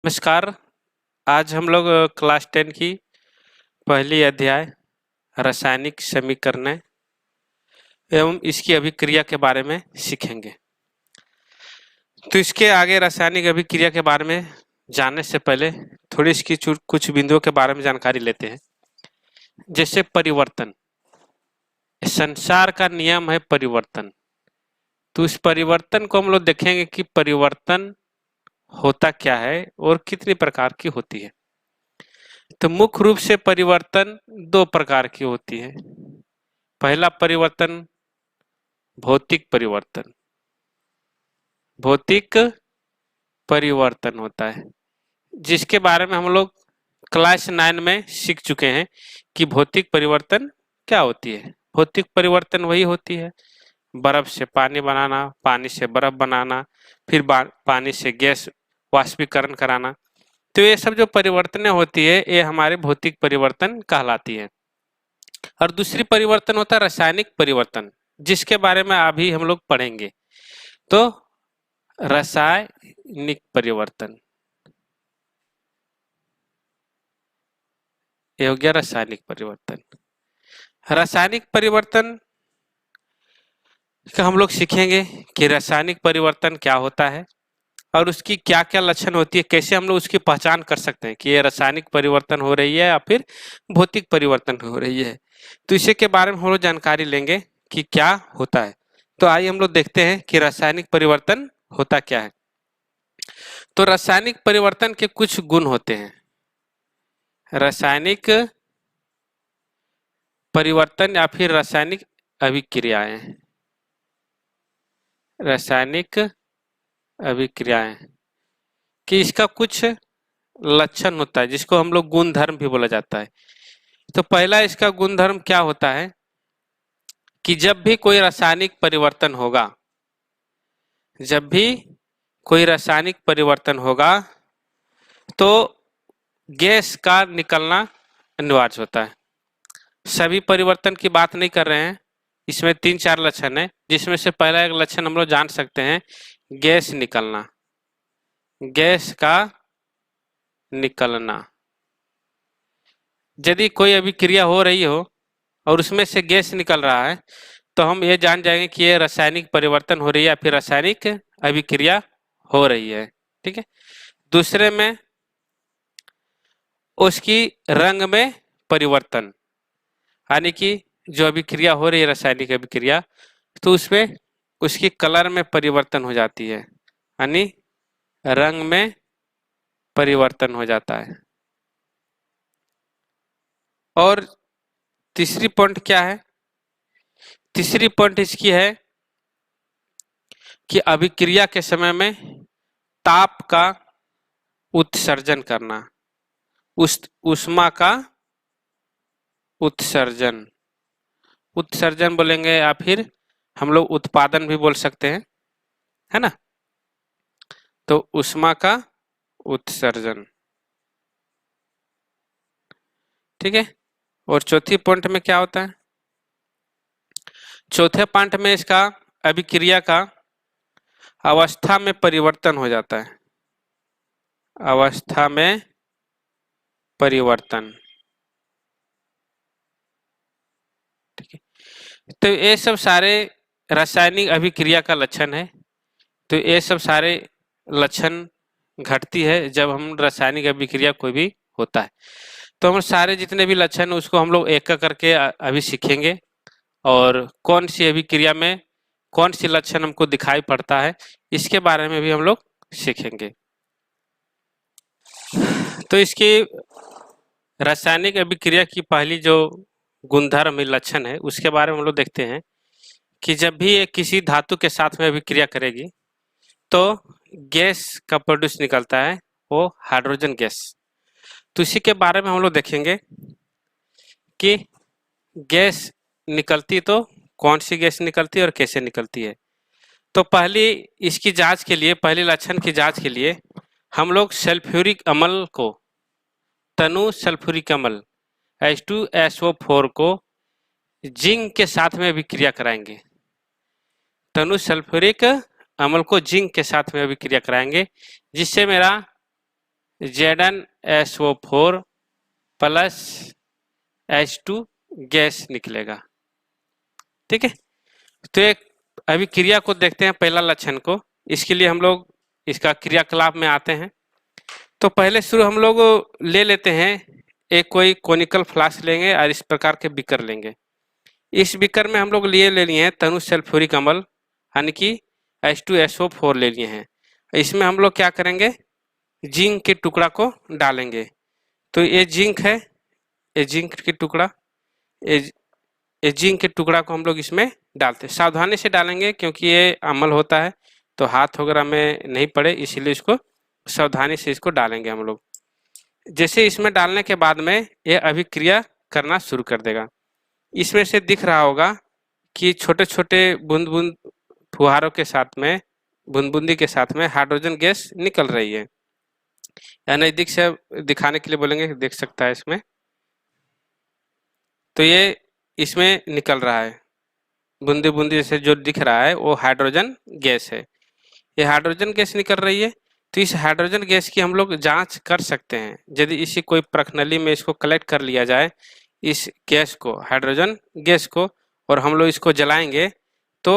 नमस्कार। आज हम लोग क्लास 10 की पहली अध्याय रासायनिक समीकरण एवं इसकी अभिक्रिया के बारे में सीखेंगे। तो इसके आगे रासायनिक अभिक्रिया के बारे में जानने से पहले थोड़ी इसकी कुछ बिंदुओं के बारे में जानकारी लेते हैं। जैसे परिवर्तन, संसार का नियम है परिवर्तन। तो इस परिवर्तन को हम लोग देखेंगे कि परिवर्तन होता क्या है और कितनी प्रकार की होती है। तो मुख्य रूप से परिवर्तन दो प्रकार की होती है। पहला परिवर्तन भौतिक परिवर्तन, भौतिक परिवर्तन होता है, जिसके बारे में हम लोग क्लास 9 में सीख चुके हैं कि भौतिक परिवर्तन क्या होती है। भौतिक परिवर्तन वही होती है बर्फ से पानी बनाना, पानी से बर्फ बनाना, फिर पानी से गैस वाष्पीकरण कराना। तो ये सब जो परिवर्तनें होती है ये हमारे भौतिक परिवर्तन कहलाती है। और दूसरी परिवर्तन होता है रासायनिक परिवर्तन, जिसके बारे में अभी हम लोग पढ़ेंगे। तो रासायनिक परिवर्तन, ये हो गया रासायनिक परिवर्तन। रासायनिक परिवर्तन का हम लोग सीखेंगे कि रासायनिक परिवर्तन क्या होता है और उसकी क्या क्या लक्षण होती है, कैसे हम लोग उसकी पहचान कर सकते हैं कि ये रासायनिक परिवर्तन हो रही है या फिर भौतिक परिवर्तन हो रही है। तो इसी के बारे में हम लोग जानकारी लेंगे कि क्या होता है। तो आइए हम लोग देखते हैं कि रासायनिक परिवर्तन होता क्या है। तो रासायनिक परिवर्तन के कुछ गुण होते हैं। रासायनिक परिवर्तन या फिर रासायनिक अभिक्रियाएं, रासायनिक अभिक्रियाएं कि इसका कुछ लक्षण होता है जिसको हम लोग गुणधर्म भी बोला जाता है। तो पहला इसका गुणधर्म क्या होता है कि जब भी कोई रासायनिक परिवर्तन होगा, जब भी कोई रासायनिक परिवर्तन होगा तो गैस का निकलना अनिवार्य होता है। सभी परिवर्तन की बात नहीं कर रहे हैं, इसमें 3-4 लक्षण है, जिसमें से पहला एक लक्षण हम लोग जान सकते हैं, गैस निकलना, गैस का निकलना। यदि कोई अभिक्रिया हो रही हो और उसमें से गैस निकल रहा है तो हम ये जान जाएंगे कि ये रासायनिक परिवर्तन हो रही है या फिर रासायनिक अभिक्रिया हो रही है। ठीक है। दूसरे में उसकी रंग में परिवर्तन, यानी कि जो अभिक्रिया हो रही है रासायनिक अभिक्रिया, तो उसमें उसकी कलर में परिवर्तन हो जाती है, यानी रंग में परिवर्तन हो जाता है। और तीसरी पॉइंट क्या है? तीसरी पॉइंट इसकी है कि अभिक्रिया के समय में ताप का उत्सर्जन करना, उष्मा का उत्सर्जन, उत्सर्जन बोलेंगे या फिर हम लोग उत्पादन भी बोल सकते हैं, है ना। तो उष्मा का उत्सर्जन, ठीक है। और चौथी पॉइंट में क्या होता है? चौथे पॉइंट में इसका अभिक्रिया का अवस्था में परिवर्तन हो जाता है, अवस्था में परिवर्तन, ठीक है। तो ये सब सारे रासायनिक अभिक्रिया का लक्षण है। तो ये सब सारे लक्षण घटती है जब हम रासायनिक अभिक्रिया कोई भी होता है। तो हम सारे जितने भी लक्षण उसको हम लोग एक एक करके अभी सीखेंगे, और कौन सी अभिक्रिया में कौन सी लक्षण हमको दिखाई पड़ता है इसके बारे में भी हम लोग सीखेंगे। तो इसकी रासायनिक अभिक्रिया की पहली जो गुणधर्म लक्षण है उसके बारे में हम लोग देखते हैं कि जब भी ये किसी धातु के साथ में अभिक्रिया करेगी तो गैस का प्रोड्यूस निकलता है, वो हाइड्रोजन गैस। तो इसी के बारे में हम लोग देखेंगे कि गैस निकलती तो कौन सी गैस निकलती है और कैसे निकलती है। तो पहली इसकी जांच के लिए, पहले लक्षण की जांच के लिए हम लोग सल्फ्यूरिक अम्ल को, तनु सल्फ्यूरिक अम्ल H2SO4 को जिंक के साथ में अभिक्रिया कराएंगे। तनु सल्फ्यूरिक अम्ल को जिंक के साथ में अभिक्रिया कराएंगे, जिससे मेरा Zn-SO4 प्लस H2 गैस निकलेगा। ठीक है, तो एक अभी क्रिया को देखते हैं, पहला लक्षण को। इसके लिए हम लोग इसका क्रियाकलाप में आते हैं। तो पहले शुरू हम लोग ले लेते हैं, एक कोई कोनिकल फ्लास्क लेंगे और इस प्रकार के बीकर लेंगे। इस बीकर में हम लोग ले लिए हैं तनु सल्फ्यूरिक अम्ल यानी कि H2SO4 ले लिए हैं। इसमें हम लोग क्या करेंगे, जिंक के टुकड़ा को डालेंगे। तो ये जिंक है, ये जिंक के टुकड़ा, ये जिंक के टुकड़ा को हम लोग इसमें डालते हैं। सावधानी से डालेंगे क्योंकि ये अम्ल होता है तो हाथ वगैरह में नहीं पड़े, इसीलिए इसको सावधानी से इसको डालेंगे हम लोग। जैसे इसमें डालने के बाद में ये अभिक्रिया करना शुरू कर देगा। इसमें से दिख रहा होगा कि छोटे छोटे बूंद बूंद फुहारों के साथ में, बूंद बूंदी के साथ में हाइड्रोजन गैस निकल रही है। या नजदीक से दिखाने के लिए बोलेंगे, देख सकता है इसमें, तो ये इसमें निकल रहा है बूंदी बूंदी से जो दिख रहा है वो हाइड्रोजन गैस है। ये हाइड्रोजन गैस निकल रही है। तो इस हाइड्रोजन गैस की हम लोग जांच कर सकते हैं। यदि इसी कोई प्रखनली में इसको कलेक्ट कर लिया जाए, इस गैस को, हाइड्रोजन गैस को, और हम लोग इसको जलाएंगे तो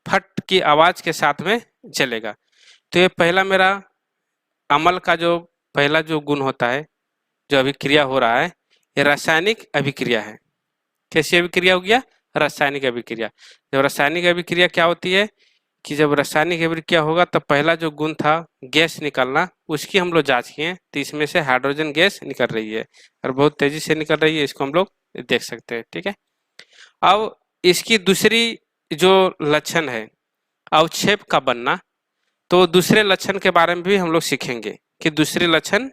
फट की आवाज के साथ में जलेगा। तो ये पहला मेरा अम्ल का जो पहला जो गुण होता है, जो अभिक्रिया हो रहा है, ये रासायनिक अभिक्रिया है। कैसी अभिक्रिया हो गया, रासायनिक अभिक्रिया। जब रासायनिक अभिक्रिया क्या होती है कि जब रासायनिक अभिक्रिया होगा तब पहला जो गुण था गैस निकलना, उसकी हम लोग जांच किए तो इसमें से हाइड्रोजन गैस निकल रही है और बहुत तेजी से निकल रही है, इसको हम लोग देख सकते हैं। ठीक है, अब इसकी दूसरी जो लक्षण है अवक्षेप का बनना, तो दूसरे लक्षण के बारे में भी हम लोग सीखेंगे कि दूसरे लक्षण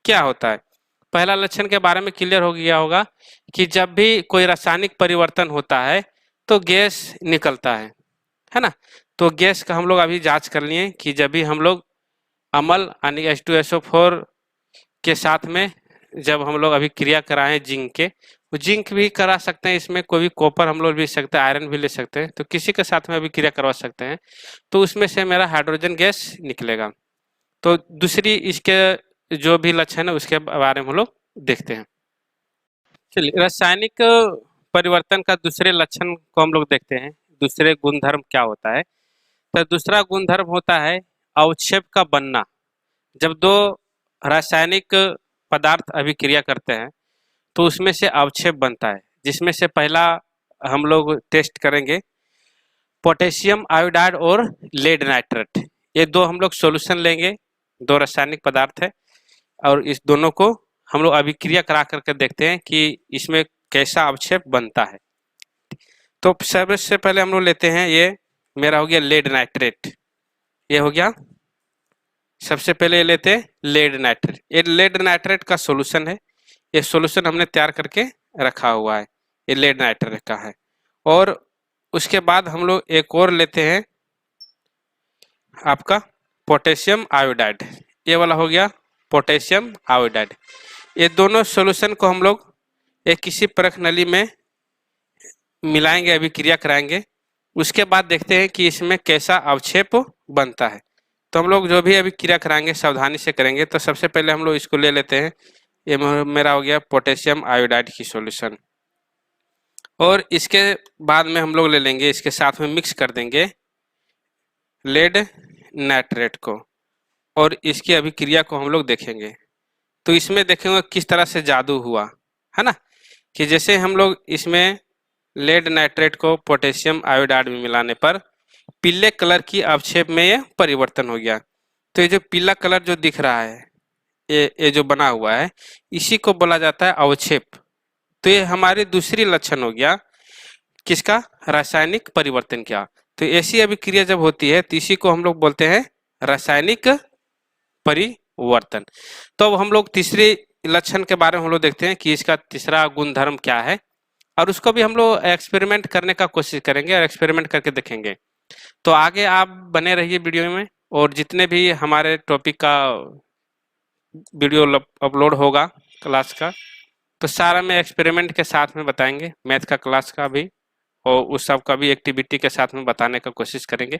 क्या होता है। पहला लक्षण के बारे में क्लियर हो गया होगा कि जब भी कोई रासायनिक परिवर्तन होता है तो गैस निकलता है ना। तो गैस का हम लोग अभी जांच कर लिए कि जब भी हम लोग अम्ल यानी H2SO4 के साथ में जब हम लोग अभी क्रिया कराएं जिंक के, वो जिंक भी करा सकते हैं, इसमें कोई भी कॉपर हम लोग ले सकते हैं, आयरन भी ले सकते हैं, तो किसी के साथ में अभी क्रिया करवा सकते हैं, तो उसमें से मेरा हाइड्रोजन गैस निकलेगा। तो दूसरी इसके जो भी लक्षण है उसके बारे में हम लोग देखते हैं। चलिए, रासायनिक परिवर्तन का दूसरे लक्षण को हम लोग देखते हैं, दूसरे गुणधर्म क्या होता है। तो दूसरा गुणधर्म होता है अवक्षेप का बनना। जब दो रासायनिक पदार्थ अभिक्रिया करते हैं तो उसमें से अवक्षेप बनता है, जिसमें से पहला हम लोग टेस्ट करेंगे पोटेशियम आयोडाइड और लेड नाइट्रेट। ये दो हम लोग सॉल्यूशन लेंगे, दो रासायनिक पदार्थ है, और इस दोनों को हम लोग अभिक्रिया करा करके देखते हैं कि इसमें कैसा अवक्षेप बनता है। तो सबसे पहले हम लोग लेते हैं, ये मेरा हो गया लेड नाइट्रेट, ये हो गया। सबसे पहले ये लेते हैं लेड नाइट्रेट। ये लेड नाइट्रेट का सॉल्यूशन है, ये सॉल्यूशन हमने तैयार करके रखा हुआ है, ये लेड नाइट्रेट का है। और उसके बाद हम लोग एक और लेते हैं आपका पोटेशियम आयोडाइड, ये वाला हो गया पोटेशियम आयोडाइड। ये दोनों सॉल्यूशन को हम लोग एक किसी परख नली में मिलाएंगे, अभिक्रिया कराएंगे। उसके बाद देखते हैं कि इसमें कैसा अवक्षेप बनता है। तो हम लोग जो भी अभिक्रिया कराएंगे सावधानी से करेंगे। तो सबसे पहले हम लोग इसको ले लेते हैं, ये मेरा हो गया पोटेशियम आयोडाइड की सॉल्यूशन। और इसके बाद में हम लोग ले लेंगे, इसके साथ में मिक्स कर देंगे लेड नाइट्रेट को, और इसकी अभिक्रिया को हम लोग देखेंगे। तो इसमें देखेंगे किस तरह से जादू हुआ है ना, कि जैसे हम लोग इसमें लेड नाइट्रेट को पोटेशियम आयोडाइड में मिलाने पर पीले कलर की अवक्षेप में ये परिवर्तन हो गया। तो ये जो पीला कलर जो दिख रहा है, ये जो बना हुआ है, इसी को बोला जाता है अवक्षेप। तो ये हमारी दूसरी लक्षण हो गया किसका, रासायनिक परिवर्तन क्या। तो ऐसी अभिक्रिया जब होती है तो इसी को हम लोग बोलते हैं रासायनिक परिवर्तन। तो अब हम लोग तीसरे लक्षण के बारे में हम लोग देखते हैं कि इसका तीसरा गुणधर्म क्या है, और उसको भी हम लोग एक्सपेरिमेंट करने का कोशिश करेंगे और एक्सपेरिमेंट करके देखेंगे। तो आगे आप बने रहिए वीडियो में, और जितने भी हमारे टॉपिक का वीडियो अपलोड होगा क्लास का, तो सारा में एक्सपेरिमेंट के साथ में बताएंगे, मैथ का क्लास का भी और उस सब का भी एक्टिविटी के साथ में बताने का कोशिश करेंगे।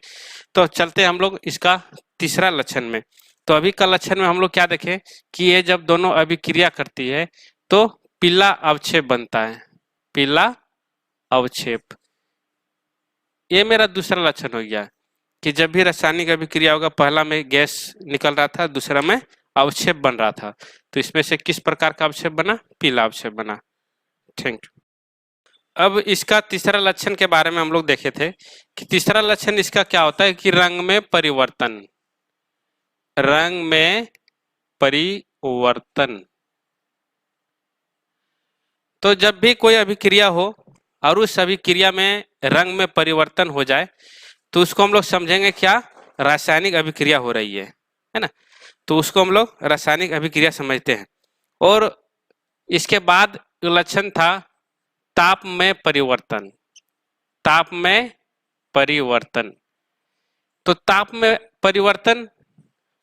तो चलते हम लोग इसका तीसरा लक्षण में। तो अभी का लक्षण में हम लोग क्या देखें कि ये जब दोनों अभिक्रिया करती है तो पीला अवक्षेप बनता है, पीला अवक्षेप। ये मेरा दूसरा लक्षण हो गया कि जब भी रासायनिक अभिक्रिया होगा, पहला में गैस निकल रहा था, दूसरा में अवक्षेप बन रहा था, तो इसमें से किस प्रकार का अवक्षेप बना? पीला अवक्षेप बना। Thank you. अब इसका तीसरा लक्षण के बारे में हम लोग देखे थे कि तीसरा लक्षण इसका क्या होता है कि रंग में परिवर्तन, रंग में परिवर्तन। तो जब भी कोई अभिक्रिया हो और उस अभिक्रिया में रंग में परिवर्तन हो जाए तो उसको हम लोग समझेंगे क्या? रासायनिक अभिक्रिया हो रही है ना। तो उसको हम लोग रासायनिक अभिक्रिया समझते हैं। और इसके बाद लक्षण था ताप में परिवर्तन, ताप में परिवर्तन। तो ताप में परिवर्तन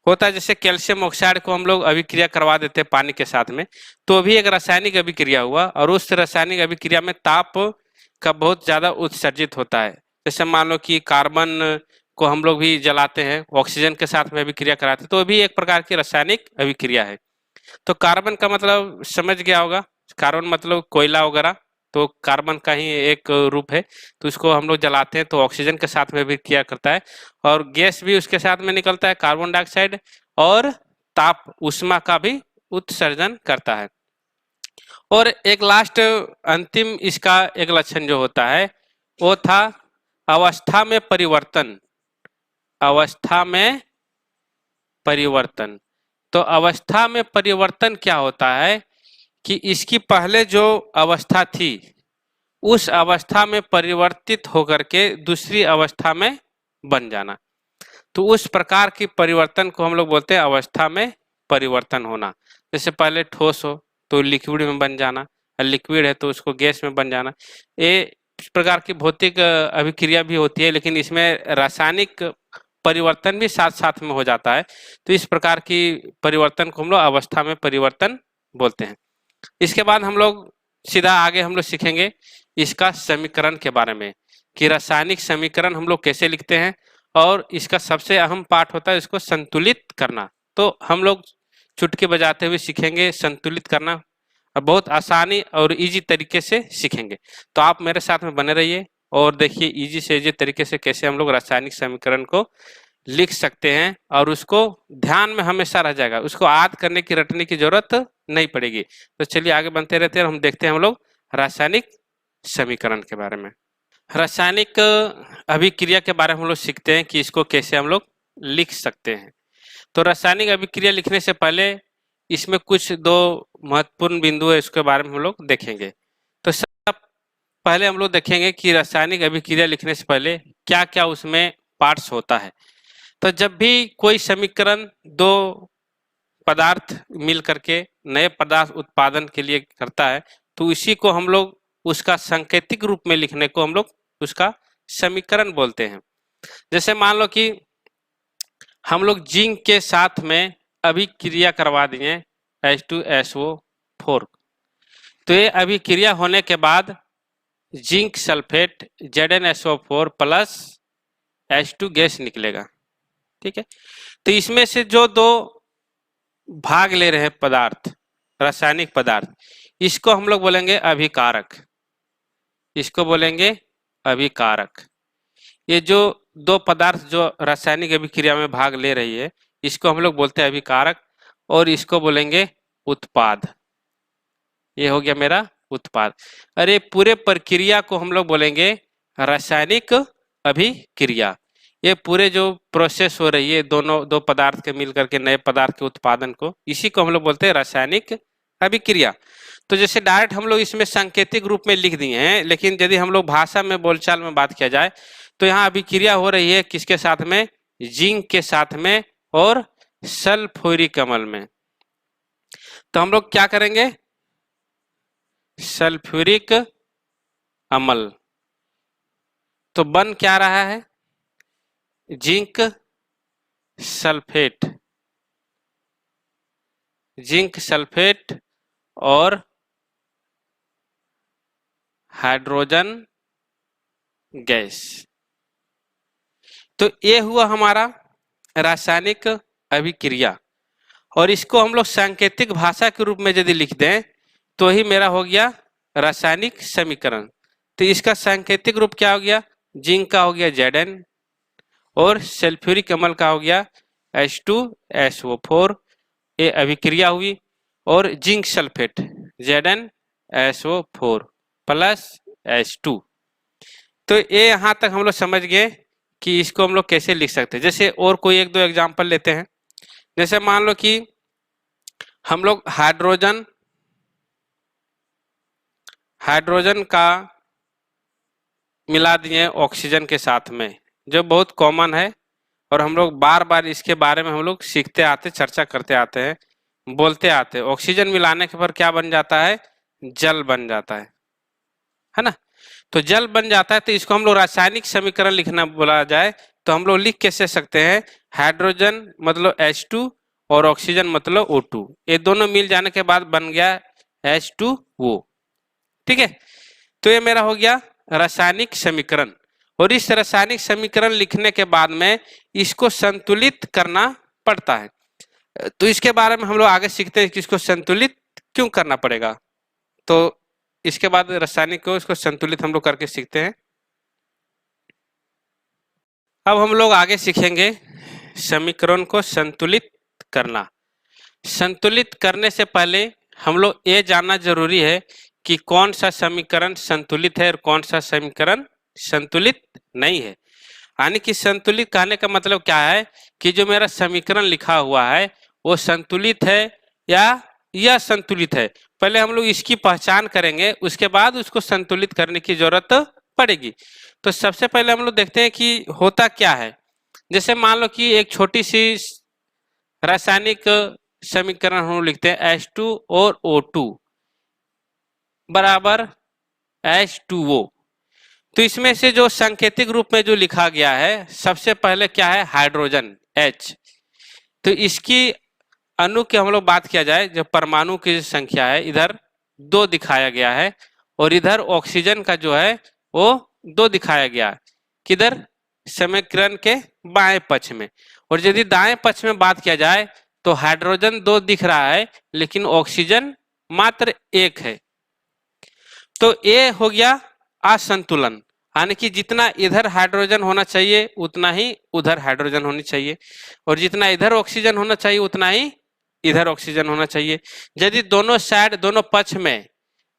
होता है, जैसे कैल्शियम ऑक्साइड को हम लोग अभिक्रिया करवा देते हैं पानी के साथ में, तो भी एक रासायनिक अभिक्रिया हुआ और उस रासायनिक अभिक्रिया में ताप का बहुत ज्यादा उत्सर्जित होता है। जैसे मान लो कि कार्बन को हम लोग भी जलाते हैं, ऑक्सीजन के साथ में अभिक्रिया कराते हैं, तो भी एक प्रकार की रासायनिक अभिक्रिया है। तो कार्बन का मतलब समझ गया होगा, कार्बन मतलब कोयला वगैरह, तो कार्बन का ही एक रूप है। तो इसको हम लोग जलाते हैं तो ऑक्सीजन के साथ में भी क्रिया करता है और गैस भी उसके साथ में निकलता है, कार्बन डाइऑक्साइड, और ताप ऊष्मा का भी उत्सर्जन करता है। और एक लास्ट अंतिम इसका एक लक्षण जो होता है वो था अवस्था में परिवर्तन, अवस्था में परिवर्तन। तो अवस्था में परिवर्तन क्या होता है कि इसकी पहले जो अवस्था थी उस अवस्था में परिवर्तित होकर के दूसरी अवस्था में बन जाना, तो उस प्रकार की परिवर्तन को हम लोग बोलते हैं अवस्था में परिवर्तन होना। जैसे पहले ठोस हो तो लिक्विड में बन जाना, लिक्विड है तो उसको गैस में बन जाना। ये इस प्रकार की भौतिक अभिक्रिया भी होती है, लेकिन इसमें रासायनिक परिवर्तन भी साथ साथ में हो जाता है। तो इस प्रकार की परिवर्तन को हम लोग अवस्था में परिवर्तन बोलते हैं। इसके बाद हम लोग सीधा आगे हम लोग सीखेंगे इसका समीकरण के बारे में कि रासायनिक समीकरण हम लोग कैसे लिखते हैं, और इसका सबसे अहम पार्ट होता है इसको संतुलित करना। तो हम लोग चुटकी बजाते हुए सीखेंगे संतुलित करना, और बहुत आसानी और इजी तरीके से सीखेंगे। तो आप मेरे साथ में बने रहिए और देखिए इजी से इजी तरीके से कैसे हम लोग रासायनिक समीकरण को लिख सकते हैं, और उसको ध्यान में हमेशा रह जाएगा, उसको याद करने की रटने की जरूरत नहीं पड़ेगी। तो चलिए आगे बढ़ते रहते हैं और हम देखते हैं हम लोग रासायनिक समीकरण के बारे में। रासायनिक अभिक्रिया के बारे में हम लोग सीखते हैं कि इसको कैसे हम लोग लिख सकते हैं। तो रासायनिक अभिक्रिया लिखने से पहले इसमें कुछ दो महत्वपूर्ण बिंदु है, इसके बारे में हम लोग देखेंगे। तो सब पहले हम लोग देखेंगे कि रासायनिक अभिक्रिया लिखने से पहले क्या क्या उसमें पार्ट्स होता है। तो जब भी कोई समीकरण दो पदार्थ मिल करके नए पदार्थ उत्पादन के लिए करता है तो इसी को हम लोग उसका सांकेतिक रूप में लिखने को हम लोग उसका समीकरण बोलते हैं। जैसे मान लो कि हम लोग जिंक के साथ में अभिक्रिया करवा दिए H2SO4, तो ये अभिक्रिया होने के बाद zinc sulphate ZnSO4 plus H2 gas निकलेगा। ठीक है, तो इसमें से जो दो भाग ले रहे हैं पदार्थ, रासायनिक पदार्थ, इसको हम लोग बोलेंगे अभिकारक, इसको बोलेंगे अभिकारक। ये जो दो पदार्थ जो रासायनिक अभिक्रिया में भाग ले रही है इसको हम लोग बोलते हैं अभिकारक, और इसको बोलेंगे उत्पाद। ये हो गया मेरा उत्पाद। अरे पूरे प्रक्रिया को हम लोग बोलेंगे रासायनिक अभिक्रिया। ये पूरे जो प्रोसेस हो रही है दोनों दो पदार्थ के मिल करके नए पदार्थ के उत्पादन को, इसी को हम लोग बोलते हैं रासायनिक अभिक्रिया। तो जैसे डायरेक्ट हम लोग इसमें सांकेतिक रूप में लिख दिए हैं, लेकिन यदि हम लोग भाषा में बोलचाल में बात किया जाए तो यहाँ अभिक्रिया हो रही है किसके साथ में? जिंक के साथ में और सल्फ्यूरिक अम्ल में। तो हम लोग क्या करेंगे? सल्फ्यूरिक अम्ल। तो बन क्या रहा है? जिंक सल्फेट, जिंक सल्फेट और हाइड्रोजन गैस। तो ये हुआ हमारा रासायनिक अभिक्रिया, और इसको हम लोग सांकेतिक भाषा के रूप में यदि लिख दें तो ही मेरा हो गया रासायनिक समीकरण। तो इसका सांकेतिक रूप क्या हो गया, जिंक का हो गया Zn और सल्फ्यूरिक अम्ल का हो गया H2SO4, ये अभिक्रिया हुई, और zinc sulphate ZnSO4 plus H2। तो ये यहाँ तक हम लोग समझ गए कि इसको हम लोग कैसे लिख सकते हैं। जैसे और कोई एक दो एग्जाम्पल लेते हैं। जैसे मान लो कि हम लोग हाइड्रोजन का मिला दिए ऑक्सीजन के साथ में, जो बहुत कॉमन है और हम लोग बार बार इसके बारे में हम लोग सीखते आते, चर्चा करते आते हैं, बोलते आते हैं। ऑक्सीजन मिलाने के पर क्या बन जाता है, जल बन जाता है ना। तो जल बन जाता है, तो इसको हम लोग रासायनिक समीकरण लिखना बोला जाए तो हम लोग लिख कैसे सकते हैं, हाइड्रोजन मतलब H2 और ऑक्सीजन मतलब O2, ये दोनों मिल जाने के बाद बन गया H2O। ठीक है, तो ये मेरा हो गया रासायनिक समीकरण। और इस रासायनिक समीकरण लिखने के बाद में इसको संतुलित करना पड़ता है। तो इसके बारे में हम लोग आगे सीखते हैं कि इसको संतुलित क्यों करना पड़ेगा। तो इसके बाद रासायनिक को इसको संतुलित हम लोग करके सीखते हैं। अब हम लोग आगे सीखेंगे समीकरण को संतुलित करना। संतुलित करने से पहले हम लोग ये जानना जरूरी है कि कौन सा समीकरण संतुलित है और कौन सा समीकरण संतुलित नहीं है। यानी कि संतुलित कहने का मतलब क्या है कि जो मेरा समीकरण लिखा हुआ है वो संतुलित है या असंतुलित है। पहले हम लोग इसकी पहचान करेंगे, उसके बाद उसको संतुलित करने की जरूरत पड़ेगी। तो सबसे पहले हम लोग देखते हैं कि होता क्या है। जैसे मान लो कि एक छोटी सी रासायनिक समीकरण हम लोग लिखते हैं H2 और O2 बराबर H2O। तो इसमें से जो सांकेतिक रूप में जो लिखा गया है, सबसे पहले क्या है, हाइड्रोजन H। तो इसकी अणु की हम लोग बात किया जाए, जो परमाणु की संख्या है इधर 2 दिखाया गया है, और इधर ऑक्सीजन का जो है वो 2 दिखाया गया है। किधर, समीकरण के बाएं पक्ष में। और यदि दाएं पक्ष में बात किया जाए तो हाइड्रोजन 2 दिख रहा है लेकिन ऑक्सीजन मात्र 1 है। तो ये हो गया असंतुलन, यानी कि जितना इधर हाइड्रोजन होना चाहिए उतना ही उधर हाइड्रोजन होनी चाहिए, और जितना इधर ऑक्सीजन होना चाहिए उतना ही इधर ऑक्सीजन होना चाहिए। यदि दोनों साइड, दोनों पक्ष में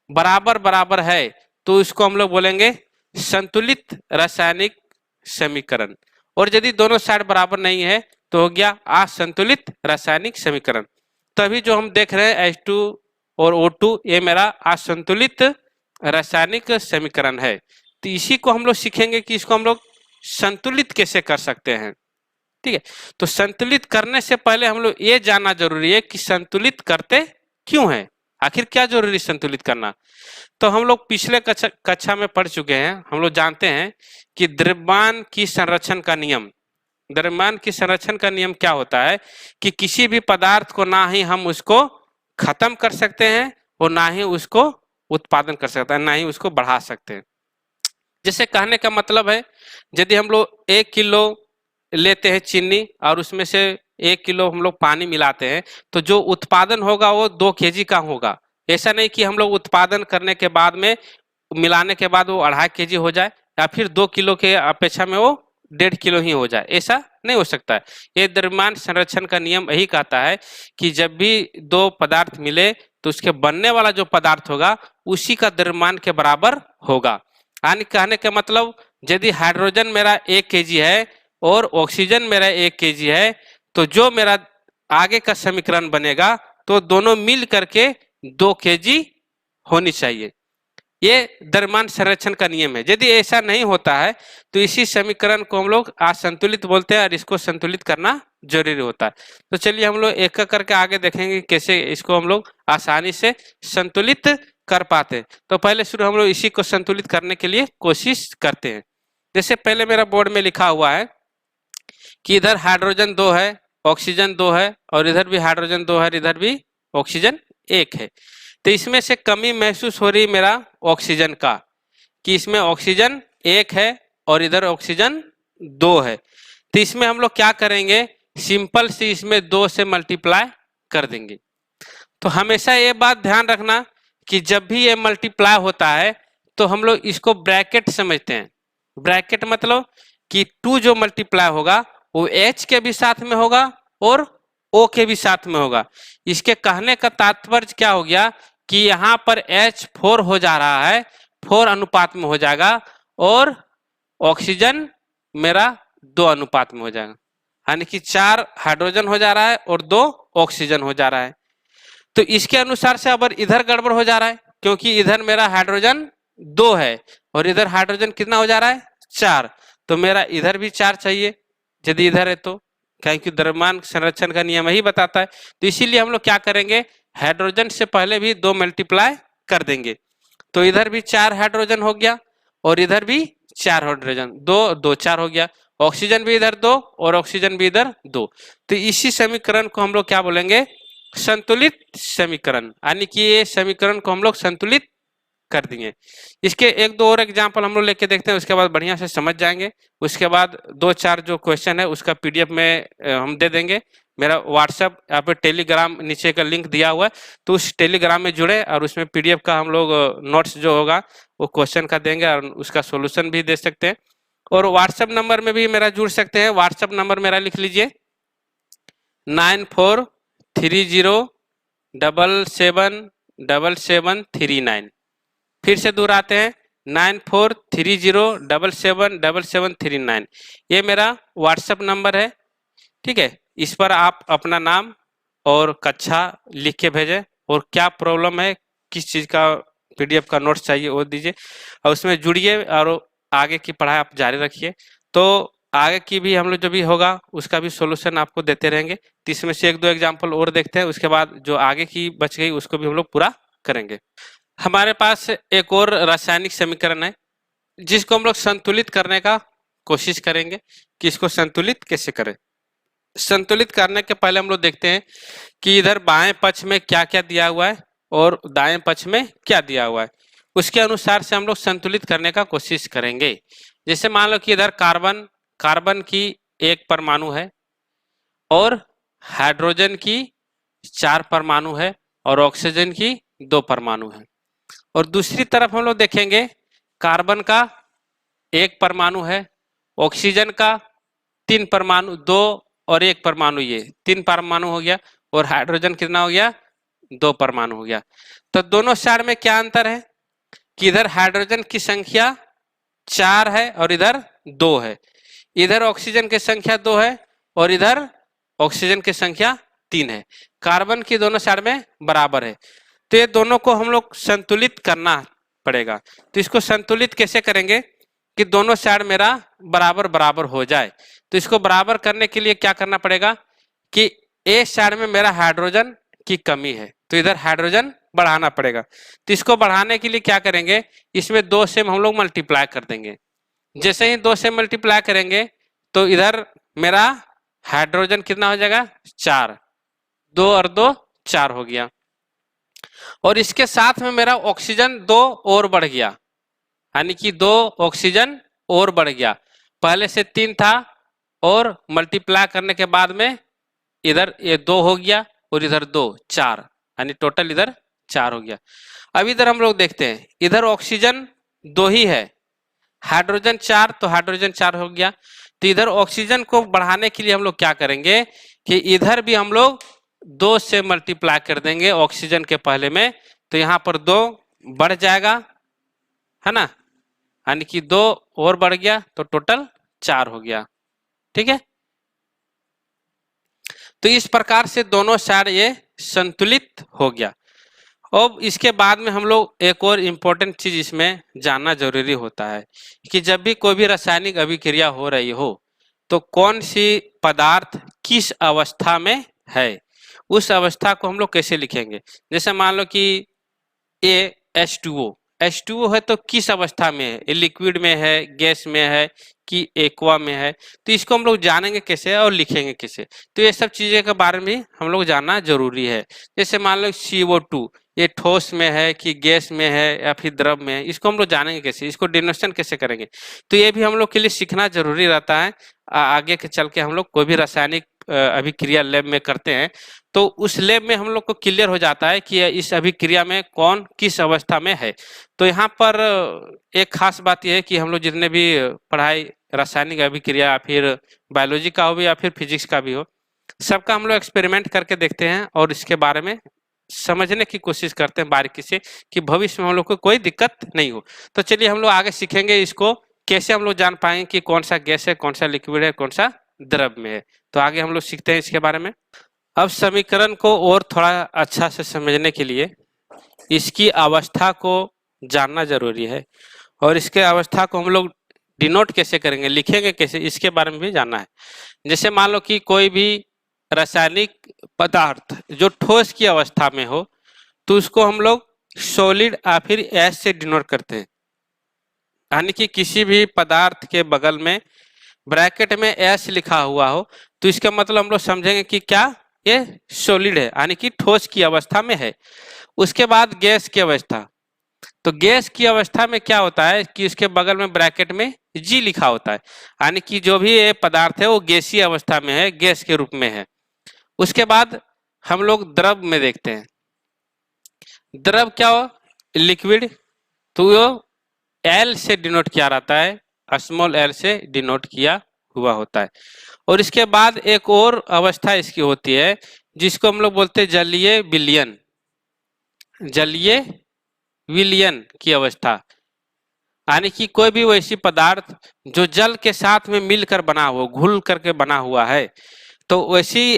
बराबर बराबर है तो इसको हम लोग बोलेंगे संतुलित रासायनिक समीकरण, और यदि दोनों साइड बराबर नहीं है तो हो गया असंतुलित रासायनिक समीकरण। तभी जो हम देख रहे हैं H2 और O2, ये मेरा असंतुलित रासायनिक समीकरण है। तो इसी को हम लोग सीखेंगे कि इसको हम लोग संतुलित कैसे कर सकते हैं। ठीक है, तो संतुलित करने से पहले हम लोग ये जानना जरूरी है कि संतुलित करते क्यों है, आखिर क्या जरूरी संतुलित करना। तो हम लोग पिछले कक्षा में पढ़ चुके हैं, हम लोग जानते हैं कि द्रव्यमान की संरक्षण का नियम, द्रव्यमान की संरक्षण का नियम क्या होता है कि किसी भी पदार्थ को ना ही हम उसको खत्म कर सकते हैं और ना ही उसको उत्पादन कर सकते हैं, ना ही उसको बढ़ा सकते हैं। जैसे कहने का मतलब है, यदि हम लोग 1 किलो लेते हैं चीनी और उसमें से 1 किलो हम लोग पानी मिलाते हैं, तो जो उत्पादन होगा वो 2 kg का होगा। ऐसा नहीं कि हम लोग उत्पादन करने के बाद में मिलाने के बाद वो 2.5 kg हो जाए, या फिर 2 किलो के अपेक्षा में वो 1.5 किलो ही हो जाए, ऐसा नहीं हो सकता है। ये द्रव्यमान संरक्षण का नियम यही कहता है कि जब भी 2 पदार्थ मिले तो उसके बनने वाला जो पदार्थ होगा उसी का द्रव्यमान के बराबर होगा। यानी कहने का मतलब, यदि हाइड्रोजन मेरा 1 kg है और ऑक्सीजन मेरा 1 kg है, तो जो मेरा आगे का समीकरण बनेगा तो दोनों मिल करके 2 kg होनी चाहिए। ये द्रव्यमान संरक्षण का नियम है। यदि ऐसा नहीं होता है तो इसी समीकरण को हम लोग असंतुलित बोलते हैं और इसको संतुलित करना जरूरी होता है। तो चलिए हम लोग एक एक करके आगे देखेंगे कैसे इसको हम लोग आसानी से संतुलित कर पाते हैं। तो पहले शुरू हम लोग इसी को संतुलित करने के लिए कोशिश करते हैं। जैसे पहले मेरा बोर्ड में लिखा हुआ है कि इधर हाइड्रोजन 2 है, ऑक्सीजन 2 है, और इधर भी हाइड्रोजन 2 है, इधर भी ऑक्सीजन 1 है। तो इसमें से कमी महसूस हो रही मेरा ऑक्सीजन का, कि इसमें ऑक्सीजन 1 है और इधर ऑक्सीजन 2 है। तो इसमें हम लोग क्या करेंगे, सिंपल से इसमें 2 से मल्टीप्लाई कर देंगे। तो हमेशा ये बात ध्यान रखना कि जब भी ये मल्टीप्लाई होता है तो हम लोग इसको ब्रैकेट समझते हैं। ब्रैकेट मतलब कि 2 जो मल्टीप्लाई होगा वो h के भी साथ में होगा और o के भी साथ में होगा। इसके कहने का तात्पर्य क्या हो गया कि यहाँ पर h 4 हो जा रहा है, 4 अनुपात में हो जाएगा और ऑक्सीजन मेरा 2 अनुपात में हो जाएगा, यानी कि 4 हाइड्रोजन हो जा रहा है और 2 ऑक्सीजन हो जा रहा है। तो इसके अनुसार से अब इधर गड़बड़ हो जा रहा है, क्योंकि इधर मेरा हाइड्रोजन 2 है और इधर हाइड्रोजन कितना हो जा रहा है 4, तो मेरा इधर भी 4 चाहिए यदि इधर है तो, क्योंकि द्रव्यमान संरक्षण का नियम ही बताता है। तो इसीलिए हम लोग क्या करेंगे, हाइड्रोजन से पहले भी 2 मल्टीप्लाई कर देंगे। तो इधर भी 4 हाइड्रोजन हो गया और इधर भी 4 हाइड्रोजन, 2 2 4 हो गया। ऑक्सीजन भी इधर 2 और ऑक्सीजन भी इधर 2। तो इसी समीकरण को हम लोग क्या बोलेंगे, संतुलित समीकरण, यानी कि ये समीकरण को हम लोग संतुलित कर देंगे। इसके 1-2 और एग्जाम्पल हम लोग लेके देखते हैं, उसके बाद बढ़िया से समझ जाएंगे। उसके बाद 2-4 जो क्वेश्चन है उसका पीडीएफ में हम दे देंगे। मेरा व्हाट्सएप यहाँ पे टेलीग्राम नीचे का लिंक दिया हुआ है, तो उस टेलीग्राम में जुड़े और उसमें पीडीएफ का हम लोग नोट्स जो होगा वो क्वेश्चन का देंगे और उसका सोल्यूशन भी दे सकते हैं। और व्हाट्सएप नंबर में भी मेरा जुड़ सकते हैं। व्हाट्सएप नंबर मेरा लिख लीजिए 9430777739। फिर से दोहराते हैं 9430777739। ये मेरा व्हाट्सएप नंबर है, ठीक है। इस पर आप अपना नाम और कक्षा लिख के भेजें और क्या प्रॉब्लम है, किस चीज़ का पीडीएफ का नोट्स चाहिए वो दीजिए और उसमें जुड़िए और आगे की पढ़ाई आप जारी रखिए। तो आगे की भी हम लोग जो भी होगा उसका भी सॉल्यूशन आपको देते रहेंगे। तो इसमें से 1-2 एग्जाम्पल और देखते हैं, उसके बाद जो आगे की बच गई उसको भी हम लोग पूरा करेंगे। हमारे पास एक और रासायनिक समीकरण है जिसको हम लोग संतुलित करने का कोशिश करेंगे कि इसको संतुलित कैसे करें। संतुलित करने के पहले हम लोग देखते हैं कि इधर बाएं पक्ष में क्या क्या दिया हुआ है और दाएं पक्ष में क्या दिया हुआ है, उसके अनुसार से हम लोग संतुलित करने का कोशिश करेंगे। जैसे मान लो कि इधर कार्बन की 1 परमाणु है और हाइड्रोजन की 4 परमाणु है और ऑक्सीजन की 2 परमाणु है। और दूसरी तरफ हम लोग देखेंगे कार्बन का 1 परमाणु है, ऑक्सीजन का 3 परमाणु, 2 और 1 परमाणु, ये 3 परमाणु हो गया और हाइड्रोजन कितना हो गया 2 परमाणु हो गया। तो दोनों साइड में क्या अंतर है कि इधर हाइड्रोजन की संख्या 4 है और इधर 2 है, इधर ऑक्सीजन की संख्या 2 है और इधर ऑक्सीजन की संख्या 3 है। कार्बन की दोनों साइड में बराबर है, तो ये दोनों को हम लोग संतुलित करना पड़ेगा। तो इसको संतुलित कैसे करेंगे कि दोनों साइड मेरा बराबर बराबर हो जाए। तो इसको बराबर करने के लिए क्या करना पड़ेगा कि ए साइड में मेरा हाइड्रोजन की कमी है तो इधर हाइड्रोजन बढ़ाना पड़ेगा। तो इसको बढ़ाने के लिए क्या करेंगे, इसमें 2 से हम लोग मल्टीप्लाई कर देंगे। जैसे ही 2 से मल्टीप्लाई करेंगे तो इधर मेरा हाइड्रोजन कितना हो जाएगा 4, 2 और 2 4 हो गया और इसके साथ में मेरा ऑक्सीजन 2 और बढ़ गया, यानी कि 2 ऑक्सीजन और बढ़ गया। पहले से 3 था और मल्टीप्लाई करने के बाद में इधर ये 2 हो गया और इधर 2 4, यानी टोटल इधर 4 हो गया। अब इधर हम लोग देखते हैं, इधर ऑक्सीजन 2 ही है, हाइड्रोजन 4, तो हाइड्रोजन 4 हो गया। तो इधर ऑक्सीजन को बढ़ाने के लिए हम लोग क्या करेंगे कि इधर भी हम लोग 2 से मल्टीप्लाई कर देंगे ऑक्सीजन के पहले में, तो यहाँ पर 2 बढ़ जाएगा, है ना, यानी कि 2 और बढ़ गया तो टोटल 4 हो गया, ठीक है। तो इस प्रकार से दोनों साइड ये संतुलित हो गया। अब इसके बाद में हम लोग एक और इम्पोर्टेंट चीज इसमें जानना जरूरी होता है कि जब भी कोई भी रासायनिक अभिक्रिया हो रही हो तो कौन सी पदार्थ किस अवस्था में है, उस अवस्था को हम लोग कैसे लिखेंगे। जैसे मान लो कि ये H2O है तो किस अवस्था में है, ये लिक्विड में है, गैस में है कि एक्वा में है, तो इसको हम लोग जानेंगे कैसे और लिखेंगे कैसे। तो ये सब चीजें के बारे में हम लोग जानना जरूरी है। जैसे मान लो CO2 ये ठोस में है कि गैस में है या फिर द्रव में है, इसको हम लोग जानेंगे कैसे, इसको डिनोशन कैसे करेंगे। तो ये भी हम लोग के लिए सीखना जरूरी रहता है। आगे के चल के हम लोग कोई भी रासायनिक अभिक्रिया लैब में करते हैं, तो उस लैब में हम लोग को क्लियर हो जाता है कि इस अभिक्रिया में कौन किस अवस्था में है। तो यहाँ पर एक खास बात यह है कि हम लोग जितने भी पढ़ाई रासायनिक अभिक्रिया, फिर बायोलॉजी का हो भी या फिर फिजिक्स का भी हो, सबका हम लोग एक्सपेरिमेंट करके देखते हैं और इसके बारे में समझने की कोशिश करते हैं बारीकी से, कि भविष्य में हम लोग को कोई दिक्कत नहीं हो। तो चलिए हम लोग आगे सीखेंगे इसको कैसे हम लोग जान पाएंगे कि कौन सा गैस है, कौन सा लिक्विड है, कौन सा द्रव में है। तो आगे हम लोग सीखते हैं इसके बारे में। अब समीकरण को और थोड़ा अच्छा से समझने के लिए इसकी अवस्था को जानना जरूरी है, और इसके अवस्था को हम लोग डिनोट कैसे करेंगे, लिखेंगे कैसे, इसके बारे में भी जानना है। जैसे मान लो कि कोई भी रासायनिक पदार्थ जो ठोस की अवस्था में हो, तो उसको हम लोग सॉलिड या फिर एस से डिनोट करते हैं। यानी कि किसी भी पदार्थ के बगल में ब्रैकेट में एस लिखा हुआ हो, तो इसका मतलब हम लोग समझेंगे कि क्या ये सॉलिड है, यानी कि ठोस की अवस्था में है। उसके बाद गैस की अवस्था, तो गैस की अवस्था में क्या होता है कि इसके बगल में ब्रैकेट में जी लिखा होता है, यानी कि जो भी ये पदार्थ है वो गैसीय अवस्था में है, गैस के रूप में है। उसके बाद हम लोग द्रव में देखते हैं। द्रव क्या हो, लिक्विड, तो वो एल से डिनोट किया रहता है, स्मॉल एल से डिनोट किया हुआ होता है। और इसके बाद एक और अवस्था इसकी होती है जिसको हम लोग बोलते हैं जलीय विलयन, जलीय विलयन की अवस्था, यानी कि कोई भी वैसी पदार्थ जो जल के साथ में मिलकर बना हुआ, घुल करके बना हुआ है, तो वैसी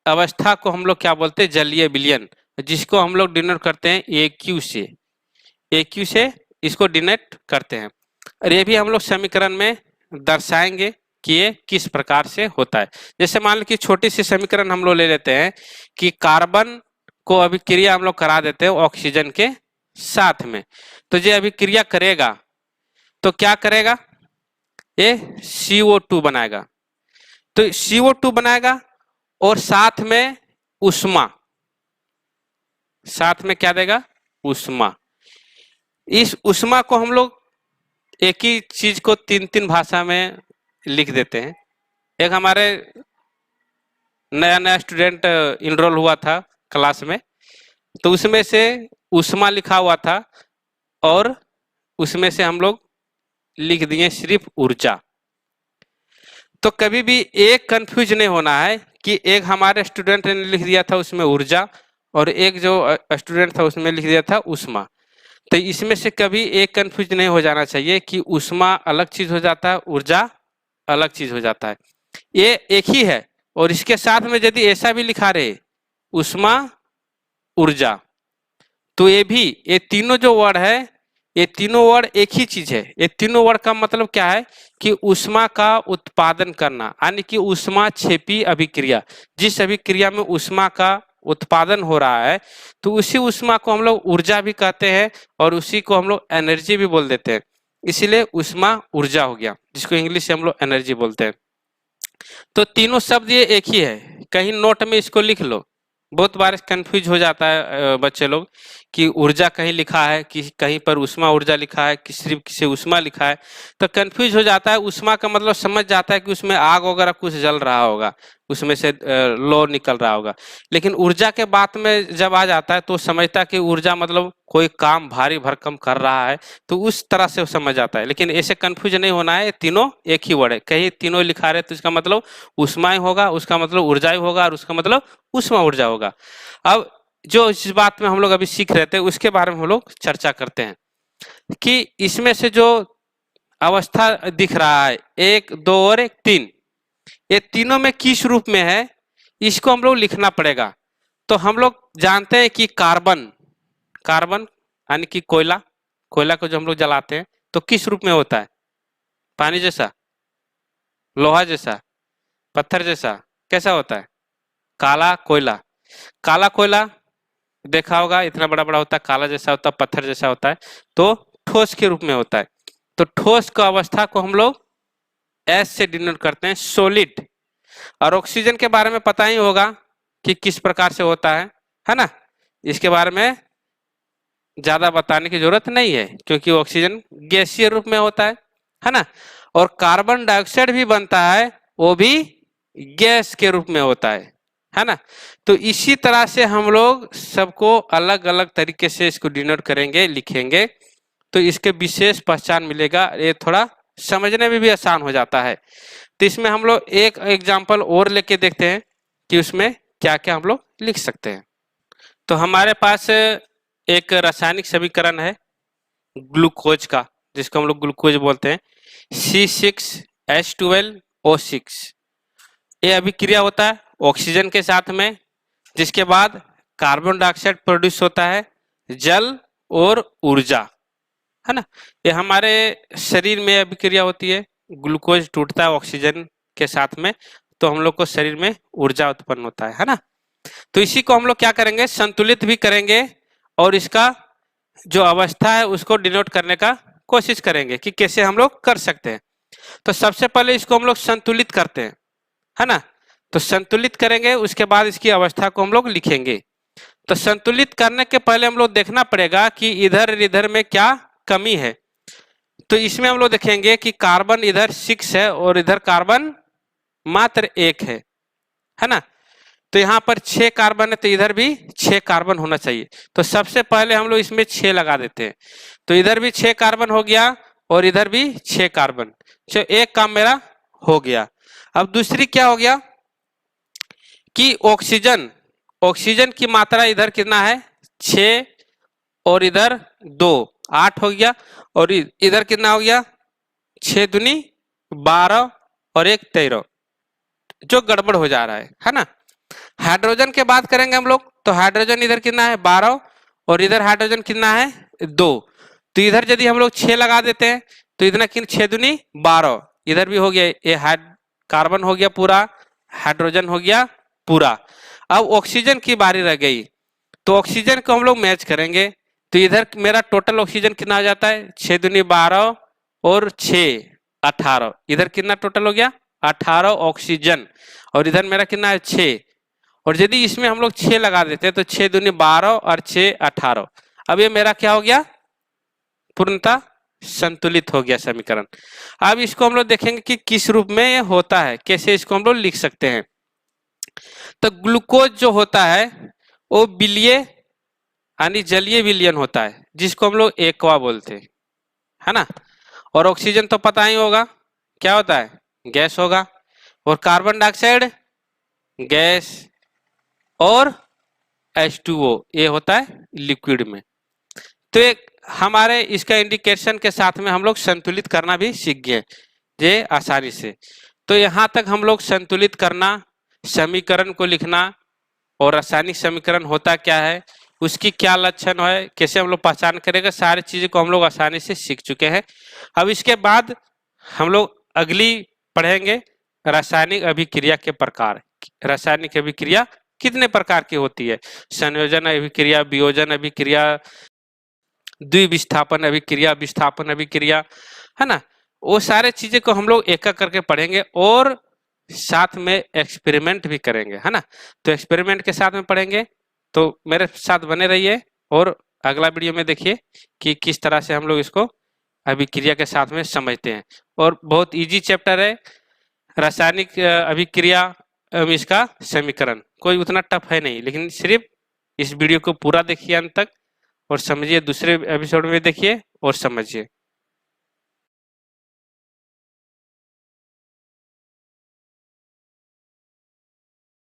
अवस्था को हम लोग क्या बोलते हैं, जलीय विलयन, जिसको हम लोग डिनोट करते हैं AQ से, AQ से इसको डिनोट करते हैं। और ये भी हम लोग समीकरण में दर्शाएंगे कि ये किस प्रकार से होता है। जैसे मान लो कि छोटी सी समीकरण हम लोग ले लेते हैं कि कार्बन को अभिक्रिया हम लोग करा देते हैं ऑक्सीजन के साथ में, तो ये अभिक्रिया करेगा तो क्या करेगा, ये CO2 बनाएगा। तो CO2 बनाएगा और साथ में उष्मा, साथ में क्या देगा, उष्मा। इस उष्मा को हम लोग एक ही चीज को तीन तीन भाषा में लिख देते हैं। एक हमारे नया नया स्टूडेंट इनरोल हुआ था क्लास में, तो उसमें से उष्मा लिखा हुआ था और उसमें से हम लोग लिख दिए सिर्फ ऊर्जा। तो कभी भी एक कंफ्यूज नहीं होना है कि एक हमारे स्टूडेंट ने लिख दिया था उसमें ऊर्जा और एक जो स्टूडेंट था उसमें लिख दिया था उष्मा। तो इसमें से कभी एक कंफ्यूज नहीं हो जाना चाहिए कि उष्मा अलग चीज हो जाता है, ऊर्जा अलग चीज हो जाता है। ये एक ही है, और इसके साथ में यदि ऐसा भी लिखा रहे उष्मा ऊर्जा, तो ये भी, ये तीनों जो वर्ड है, ये तीनों वर्ड एक ही चीज है। ये तीनों वर्ड का मतलब क्या है कि ऊष्मा का उत्पादन करना, यानी कि ऊष्मा क्षेपी अभिक्रिया, जिस अभिक्रिया में ऊष्मा का उत्पादन हो रहा है, तो उसी ऊष्मा को हम लोग ऊर्जा भी कहते हैं और उसी को हम लोग एनर्जी भी बोल देते हैं। इसीलिए ऊष्मा ऊर्जा हो गया, जिसको इंग्लिश से हम लोग एनर्जी बोलते हैं। तो तीनों शब्द ये एक ही है, कहीं नोट में इसको लिख लो। बहुत बार कंफ्यूज हो जाता है बच्चे लोग कि ऊर्जा कहीं लिखा है कि कहीं पर उष्मा ऊर्जा लिखा है कि सिर्फ किसी उष्मा लिखा है, तो कंफ्यूज हो जाता है। उष्मा का मतलब समझ जाता है कि उसमें आग वगैरह कुछ जल रहा होगा, उसमें से लो निकल रहा होगा। लेकिन ऊर्जा के बात में जब आ जाता है तो समझता है कि ऊर्जा मतलब कोई काम भारी भरकम कर रहा है, तो उस तरह से समझ आता है। लेकिन ऐसे कंफ्यूज नहीं होना है, तीनों एक ही वर्ड है। कहीं तीनों लिखा रहे तो इसका मतलब उष्मा ही होगा, उसका मतलब ऊर्जा ही होगा, और उसका मतलब उष्मा ऊर्जा होगा। अब जो इस बात में हम लोग अभी सीख रहे थे उसके बारे में हम लोग चर्चा करते हैं कि इसमें से जो अवस्था दिख रहा है 1, 2 और 1, 3, ये तीनों में किस रूप में है, इसको हम लोग लिखना पड़ेगा। तो हम लोग जानते हैं कि कार्बन, कार्बन यानी कि कोयला, कोयला को जो हम लोग जलाते हैं तो किस रूप में होता है, पानी जैसा, लोहा जैसा, पत्थर जैसा, कैसा होता है, काला कोयला। काला कोयला देखा होगा, इतना बड़ा बड़ा होता है, काला जैसा होता है, पत्थर जैसा होता है, तो ठोस के रूप में होता है। तो ठोस का अवस्था को हम लोग एस से डिनोट करते हैं, सॉलिड। और ऑक्सीजन के बारे में पता ही होगा कि किस प्रकार से होता है ना। इसके बारे में ज्यादा बताने की जरूरत नहीं है क्योंकि ऑक्सीजन गैसीय रूप में होता है ना। और कार्बन डाइऑक्साइड भी बनता है, वो भी गैस के रूप में होता है ना। तो इसी तरह से हम लोग सबको अलग अलग तरीके से इसको डिनोट करेंगे, लिखेंगे, तो इसके विशेष पहचान मिलेगा। ये थोड़ा समझने में भी आसान हो जाता है। तो इसमें हम लोग एक एग्जाम्पल और लेके देखते हैं कि उसमें क्या क्या हम लोग लिख सकते हैं। तो हमारे पास एक रासायनिक समीकरण है ग्लूकोज का, जिसको हम लोग ग्लूकोज बोलते हैं, C6H12O6। ये अभिक्रिया होता है ऑक्सीजन के साथ में, जिसके बाद कार्बन डाइऑक्साइड प्रोड्यूस होता है, जल और ऊर्जा, है ना। ये हमारे शरीर में अभिक्रिया होती है, ग्लूकोज टूटता है ऑक्सीजन के साथ में, तो हम लोग को शरीर में ऊर्जा उत्पन्न होता है ना। तो इसी को हम लोग क्या करेंगे, संतुलित भी करेंगे और इसका जो अवस्था है उसको डिनोट करने का कोशिश करेंगे कि कैसे हम लोग कर सकते हैं। तो सबसे पहले इसको हम लोग संतुलित करते हैं, है ना। तो संतुलित करेंगे, उसके बाद इसकी अवस्था को हम लोग लिखेंगे। तो संतुलित करने के पहले हम लोग देखना पड़ेगा कि इधर इधर में क्या कमी है। तो इसमें हम लोग देखेंगे कि कार्बन इधर 6 है और इधर कार्बन मात्र 1 है ना। तो यहाँ पर 6 कार्बन है, तो इधर भी 6 कार्बन होना चाहिए। तो सबसे पहले हम लोग इसमें 6 लगा देते हैं, तो इधर भी 6 कार्बन हो गया और इधर भी 6 कार्बन। तो एक काम मेरा हो गया। अब दूसरी क्या हो गया कि ऑक्सीजन की मात्रा इधर कितना है 6 और इधर 2, 8 हो गया, और इधर कितना हो गया 6 दूनी 12 और 1 13, जो गड़बड़ हो जा रहा है ना। हाइड्रोजन के बात करेंगे हम लोग, तो हाइड्रोजन इधर कितना है 12 और इधर हाइड्रोजन कितना है 2। तो इधर यदि हम लोग 6 लगा देते हैं तो इतना किन 6 दूनी 12, इधर भी हो गया, ये कार्बन हो गया पूरा, हाइड्रोजन हो गया पूरा। अब ऑक्सीजन की बारी रह गई, तो ऑक्सीजन को हम लोग मैच करेंगे। तो इधर मेरा टोटल ऑक्सीजन कितना आ जाता है 6 दूनी 12 और 6 18, इधर कितना टोटल हो गया 18 ऑक्सीजन, और इधर मेरा कितना है 6। और यदि इसमें हम लोग 6 लगा देते हैं तो 6 दूनी 12 और 6 18। अब ये मेरा क्या हो गया पूर्णतः संतुलित हो गया समीकरण। अब इसको हम लोग देखेंगे कि किस रूप में ये होता है, कैसे इसको हम लोग लिख सकते हैं। तो ग्लूकोज जो होता है वो विलीय यानी जलीय विलयन होता है, जिसको हम लोग एक्वा बोलते हैं, है ना। और ऑक्सीजन तो पता ही होगा क्या होता है, गैस होगा, और कार्बन डाइऑक्साइड गैस, और H2O ये होता है लिक्विड में। तो एक हमारे इसका इंडिकेशन के साथ में हम लोग संतुलित करना भी सीख गए ये आसानी से। तो यहाँ तक हम लोग संतुलित करना, समीकरण को लिखना, और रासायनिक समीकरण होता क्या है, उसकी क्या लक्षण है, कैसे हम लोग पहचान करेंगे, सारी चीज़ों को हम लोग आसानी से सीख चुके हैं। अब इसके बाद हम लोग अगली पढ़ेंगे रासायनिक अभिक्रिया के प्रकार। रासायनिक अभिक्रिया कितने प्रकार की होती है, संयोजन अभिक्रिया, वियोजन अभिक्रिया, द्विविस्थापन अभिक्रिया, विस्थापन अभिक्रिया, है ना। वो सारे चीजें को हम लोग एक एक करके पढ़ेंगे और साथ में एक्सपेरिमेंट भी करेंगे, है ना। तो एक्सपेरिमेंट के साथ में पढ़ेंगे, तो मेरे साथ बने रहिए और अगला वीडियो में देखिए कि किस तरह से हम लोग इसको अभिक्रिया के साथ में समझते हैं। और बहुत इजी चैप्टर है रासायनिक अभिक्रिया इसका समीकरण, कोई उतना टफ है नहीं, लेकिन सिर्फ इस वीडियो को पूरा देखिए अंत तक और समझिए, दूसरे एपिसोड में देखिए और समझिए।